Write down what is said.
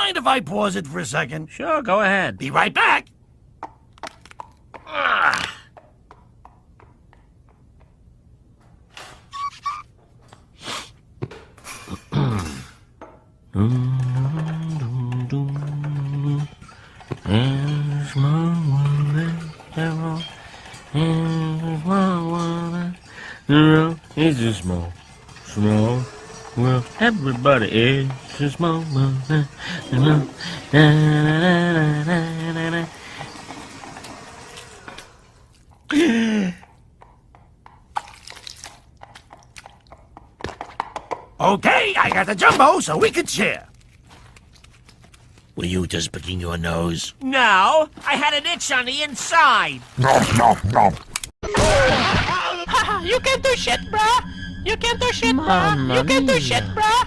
mind if I pause it for a second? Sure, go ahead. Be right back. It's a small world. Everybody is a small world. Okay, I got the jumbo so we can share. Were you just picking your nose? No, I had an itch on the inside. You can't do shit, bruh. You can't do shit, bruh. You can't do shit, bruh.